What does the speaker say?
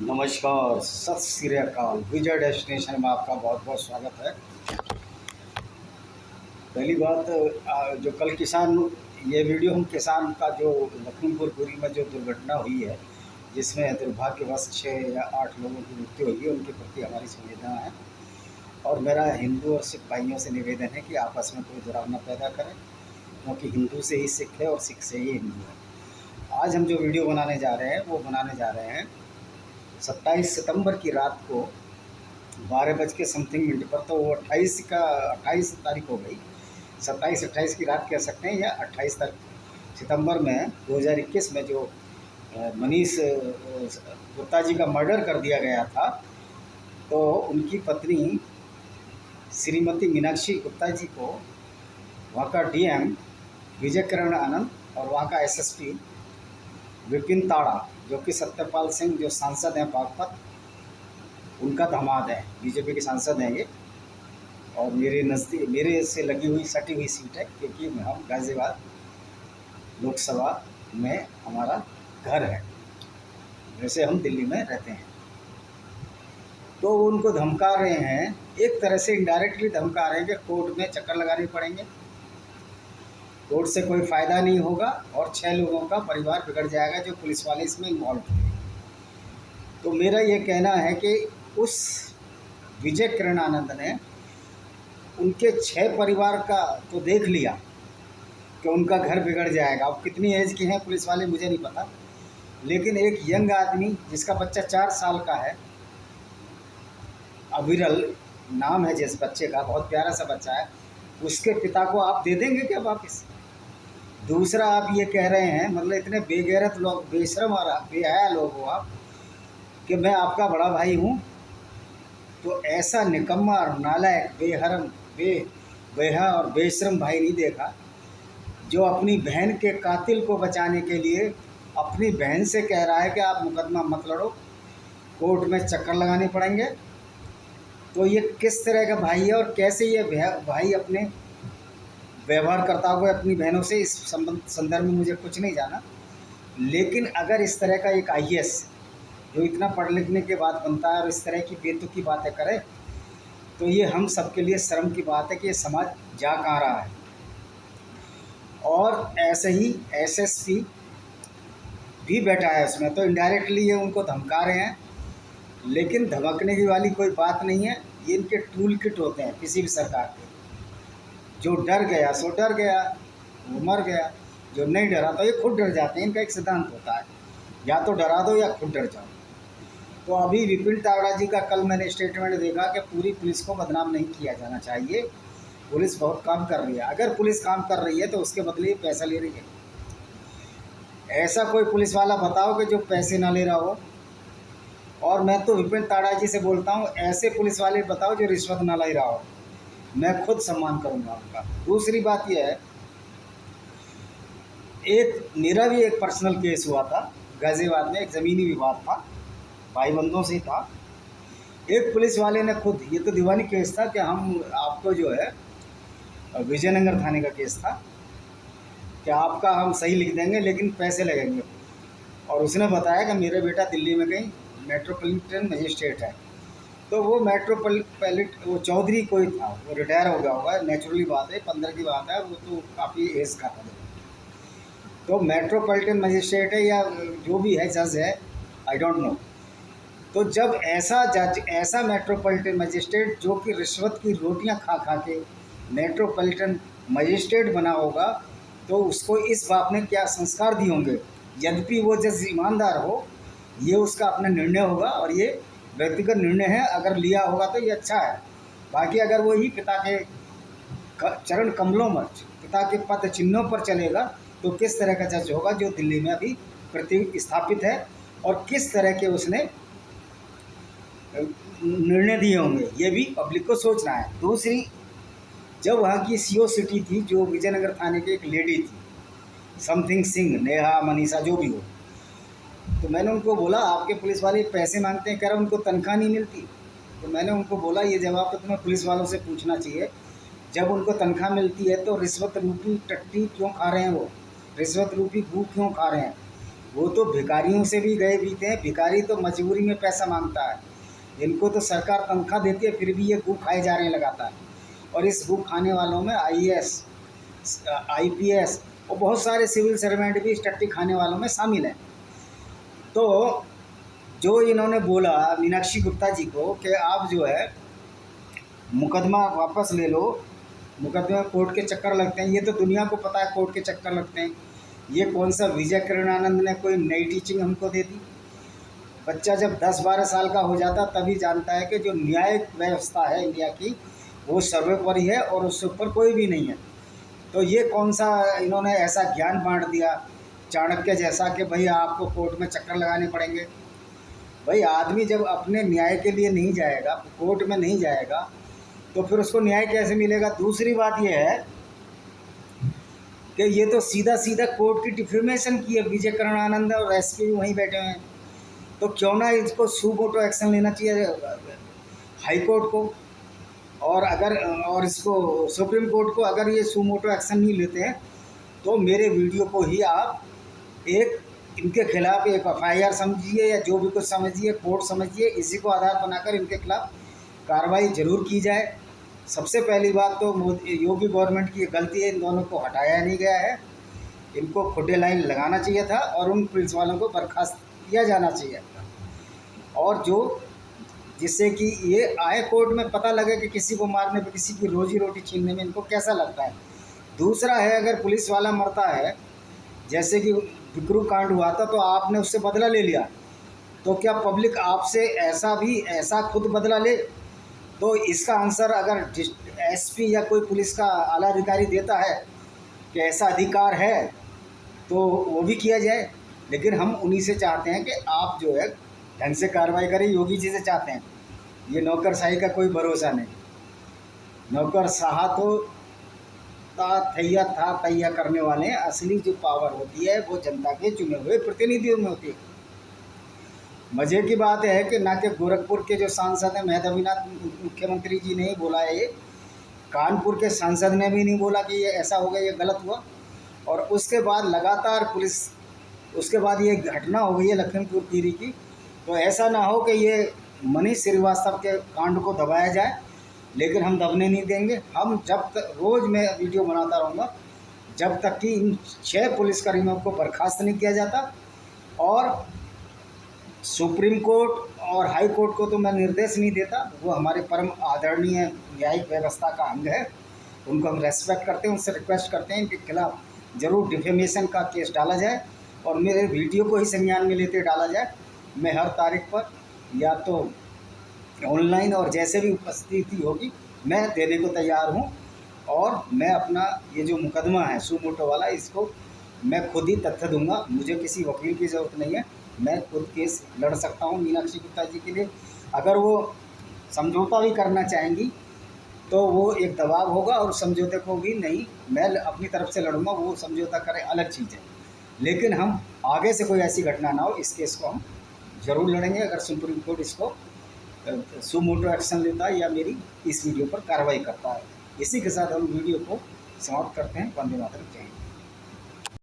नमस्कार, सत श्री अकाल। विजय डेस्टिनेशन में आपका बहुत बहुत स्वागत है। पहली बात, जो कल किसान, ये वीडियो हम किसान का जो लखीमपुर खीरी में जो दुर्घटना हुई है, जिसमें दुर्भाग्यवश 6 या 8 लोगों की मृत्यु हुई है, उनके प्रति हमारी संवेदना है। और मेरा हिंदू और सिख भाइयों से निवेदन है कि आपस में कोई दुराव न पैदा करें, क्योंकि हिंदू से ही सिख है और सिख से ही हिंदू है। आज हम जो वीडियो बनाने जा रहे हैं वो बनाने जा रहे हैं 27 सितंबर की रात को 12 बज के समथिंग मिनट पर। तो वो 28 तारीख हो गई, 27-28 की रात कह सकते हैं, या 28 सितंबर में 2021 में जो मनीष गुप्ता जी का मर्डर कर दिया गया था। तो उनकी पत्नी श्रीमती मीनाक्षी गुप्ता जी को वहाँ का डीएम विजय किरण आनंद और वहाँ का एसएसपी विपिन ताड़ा, जो कि सत्यपाल सिंह जो सांसद हैं बागपत, उनका दामाद है, बीजेपी के सांसद हैं ये। और मेरे से लगी हुई सटी हुई सीट है, क्योंकि हम गाज़ियाबाद लोकसभा में हमारा घर है, वैसे हम दिल्ली में रहते हैं। तो वो उनको धमका रहे हैं, एक तरह से इनडायरेक्टली धमका रहे हैं कि कोर्ट में चक्कर लगाने पड़ेंगे, कोर्ट से कोई फ़ायदा नहीं होगा और 6 लोगों का परिवार बिगड़ जाएगा जो पुलिस वाले इसमें इन्वॉल्व थे। तो मेरा ये कहना है कि उस विजय किरण आनंद ने उनके 6 परिवार का तो देख लिया कि उनका घर बिगड़ जाएगा। अब कितनी एज के हैं पुलिस वाले मुझे नहीं पता, लेकिन एक यंग आदमी जिसका बच्चा 4 साल का है, अविरल नाम है जिस बच्चे का, बहुत प्यारा सा बच्चा है, उसके पिता को आप दे देंगे क्या वापस? दूसरा, आप ये कह रहे हैं, मतलब इतने बेगैरत लोग, बेशरम और बेहया लोग हो आप, कि मैं आपका बड़ा भाई हूँ। तो ऐसा निकम्मा और नालायक, बेहरम, बेहा और बेशरम भाई नहीं देखा, जो अपनी बहन के कातिल को बचाने के लिए अपनी बहन से कह रहा है कि आप मुकदमा मत लड़ो, कोर्ट में चक्कर लगाने पड़ेंगे। तो ये किस तरह का भाई है और कैसे ये भाई अपने व्यवहार करता हुआ अपनी बहनों से, इस संदर्भ में मुझे कुछ नहीं जाना। लेकिन अगर इस तरह का एक आईएएस जो इतना पढ़ लिखने के बाद बनता है और इस तरह की बेतुकी बातें करे, तो ये हम सबके लिए शर्म की बात है कि ये समाज जा कहाँ रहा है। और ऐसे ही एसएसपी भी बैठा है उसमें, तो इनडायरेक्टली ये उनको धमका रहे हैं। लेकिन धमकने की वाली कोई बात नहीं है, ये इनके टूल किट होते हैं किसी भी सरकार के। जो डर गया सो डर गया, वो मर गया। जो नहीं डरा तो ये खुद डर जाते हैं। इनका एक सिद्धांत होता है, या तो डरा दो या खुद डर जाओ। तो अभी विपिन तावड़ा जी का कल मैंने स्टेटमेंट देखा कि पूरी पुलिस को बदनाम नहीं किया जाना चाहिए, पुलिस बहुत काम कर रही है। अगर पुलिस काम कर रही है तो उसके बदले पैसा ले रही है। ऐसा कोई पुलिस वाला बताओ कि जो पैसे ना ले रहा हो। और मैं तो विपिन तावड़ा जी से बोलता हूँ, ऐसे पुलिस वाले बताओ जो रिश्वत ना ले रहा हो, मैं खुद सम्मान करूँगा उनका। दूसरी बात यह है, मेरा भी एक पर्सनल केस हुआ था गाज़ियाबाद में, एक ज़मीनी विवाद था, भाई बंधों से था। एक पुलिस वाले ने खुद, ये तो दीवानी केस था कि हम आपको जो है विजयनगर थाने का केस था कि आपका हम सही लिख देंगे लेकिन पैसे लगेंगे। और उसने बताया कि मेरा बेटा दिल्ली में कहीं मेट्रोपॉलिटन मजिस्ट्रेट है। तो वो वो चौधरी कोई था, वो रिटायर हो गया होगा, नेचुरली बात है, 15 की बात है, वो तो काफ़ी एज का था। तो मेट्रोपॉलिटन मजिस्ट्रेट है या जो भी है, जज है, आई डोंट नो। तो जब ऐसा जज, ऐसा मेट्रोपॉलिटन मजिस्ट्रेट जो कि रिश्वत की रोटियां खा खा के मेट्रोपॉलिटन मजिस्ट्रेट बना होगा, तो उसको इस बाप ने क्या संस्कार दिए होंगे। यद्यपि वो जज ईमानदार हो, ये उसका अपना निर्णय होगा और ये व्यक्तिगत निर्णय है, अगर लिया होगा तो ये अच्छा है। बाकी अगर वो ही पिता के चरण कमलों में, पिता के पद चिन्हों पर चलेगा, तो किस तरह का जज होगा जो दिल्ली में अभी प्रतिस्थापित है, और किस तरह के उसने निर्णय दिए होंगे, ये भी पब्लिक को सोचना है। दूसरी, जब वहाँ की सीओ सिटी थी, जो विजयनगर थाने की एक लेडी थी, समथिंग सिंह, नेहा, मनीषा, जो भी हो, तो मैंने उनको बोला, आपके पुलिस वाले पैसे मांगते हैं, कह रहा उनको तनख्वाह नहीं मिलती। तो मैंने उनको बोला, ये जवाब तो तुम्हें पुलिस वालों से पूछना चाहिए, जब उनको तनख्वाह मिलती है तो रिश्वत रूपी टट्टी क्यों खा रहे हैं, वो रिश्वत रूपी भूख क्यों खा रहे हैं? वो तो भिखारियों से भी गए बीते हैं। भिखारी तो मजबूरी में पैसा मांगता है, इनको तो सरकार तनख्वाह देती है, फिर भी ये गू खाए जा रहे हैं लगातार। और इस गू खाने वालों में आईएएस, आईपीएस और बहुत सारे सिविल सर्वेंट भी इस टट्टी खाने वालों में शामिल हैं। तो जो इन्होंने बोला मीनाक्षी गुप्ता जी को कि आप जो है मुकदमा वापस ले लो, मुकदमे कोर्ट के चक्कर लगते हैं, ये तो दुनिया को पता है कोर्ट के चक्कर लगते हैं। ये कौन सा विजय किरणानंद ने कोई नई टीचिंग हमको दे दी? बच्चा जब 10-12 साल का हो जाता तभी जानता है कि जो न्यायिक व्यवस्था है इंडिया की वो सर्वोपरि है और उससे ऊपर कोई भी नहीं है। तो ये कौन सा इन्होंने ऐसा ज्ञान बांट दिया चाणक्य जैसा कि भाई आपको कोर्ट में चक्कर लगाने पड़ेंगे। भाई आदमी जब अपने न्याय के लिए नहीं जाएगा, कोर्ट में नहीं जाएगा, तो फिर उसको न्याय कैसे मिलेगा? दूसरी बात यह है कि ये तो सीधा सीधा कोर्ट की डिफेमेशन की है। विजय किरणानंद और एसपी वहीं बैठे हैं, तो क्यों ना इसको सू मोटो एक्शन लेना चाहिए हाई कोर्ट को, और इसको सुप्रीम कोर्ट को। अगर ये सू मोटो एक्शन नहीं लेते हैं तो मेरे वीडियो को ही आप एक इनके खिलाफ एक एफआईआर समझिए या जो भी कुछ समझिए, कोर्ट समझिए, इसी को आधार बनाकर इनके खिलाफ कार्रवाई जरूर की जाए। सबसे पहली बात तो योगी गवर्नमेंट की गलती है, इन दोनों को हटाया नहीं गया है। इनको खुदे लाइन लगाना चाहिए था और उन पुलिस वालों को बर्खास्त किया जाना चाहिए। और जो जिससे कि ये आए कोर्ट में पता लगे कि किसी को मारने पे, किसी की रोजी रोटी छीनने में इनको कैसा लगता है। दूसरा है, अगर पुलिस वाला मरता है, जैसे कि विक्रू कांड हुआ था, तो आपने उससे बदला ले लिया, तो क्या पब्लिक आपसे ऐसा खुद बदला ले? तो इसका आंसर अगर एसपी या कोई पुलिस का आला अधिकारी देता है कि ऐसा अधिकार है तो वो भी किया जाए। लेकिन हम उन्हीं से चाहते हैं कि आप जो है ढंग से कार्रवाई करें। योगी जी से चाहते हैं। ये नौकरशाही का कोई भरोसा नहीं। नौकरशाह तो थैया था तैया करने वाले हैं। असली जो पावर होती है वो जनता के चुने हुए प्रतिनिधियों में होती है। मज़े की बात है कि ना कि गोरखपुर के जो सांसद हैं मेधावीनाथ मुख्यमंत्री जी ने ही बोला है, ये कानपुर के सांसद ने भी नहीं बोला कि ये ऐसा हो गया, ये गलत हुआ। और उसके बाद लगातार पुलिस, उसके बाद ये घटना हो गई है लखीमपुर खीरी की। तो ऐसा ना हो कि ये मनीष श्रीवास्तव के कांड को दबाया जाए, लेकिन हम दबने नहीं देंगे। हम जब तक, रोज़ मैं वीडियो बनाता रहूँगा जब तक कि इन 6 पुलिसकर्मियों को बर्खास्त नहीं किया जाता। और सुप्रीम कोर्ट और हाई कोर्ट को तो मैं निर्देश नहीं देता, वो हमारे परम आदरणीय न्यायिक व्यवस्था का अंग है, उनको हम रेस्पेक्ट करते हैं, उनसे रिक्वेस्ट करते हैं इनके खिलाफ ज़रूर डिफेमेशन का केस डाला जाए और मेरे वीडियो को ही संज्ञान में लेते डाला जाए। मैं हर तारीख पर या तो ऑनलाइन और जैसे भी उपस्थिति होगी मैं देने को तैयार हूँ। और मैं अपना ये जो मुकदमा है सू मोटो वाला, इसको मैं खुद ही तथ्य दूंगा। मुझे किसी वकील की ज़रूरत नहीं है, मैं खुद केस लड़ सकता हूँ मीनाक्षी गुप्ता जी के लिए। अगर वो समझौता भी करना चाहेंगी तो वो एक दबाव होगा, और समझौते को भी नहीं मैं अपनी तरफ से लड़ूंगा, वो समझौता करें अलग चीज़ है। लेकिन हम आगे से कोई ऐसी घटना ना हो, इस केस को हम ज़रूर लड़ेंगे अगर सुप्रीम कोर्ट इसको सू मोटो एक्शन लेता है या मेरी इस वीडियो पर कार्रवाई करता है। इसी के साथ हम वीडियो को समाप्त करते हैं। वंदे मातरम। जय हिंद।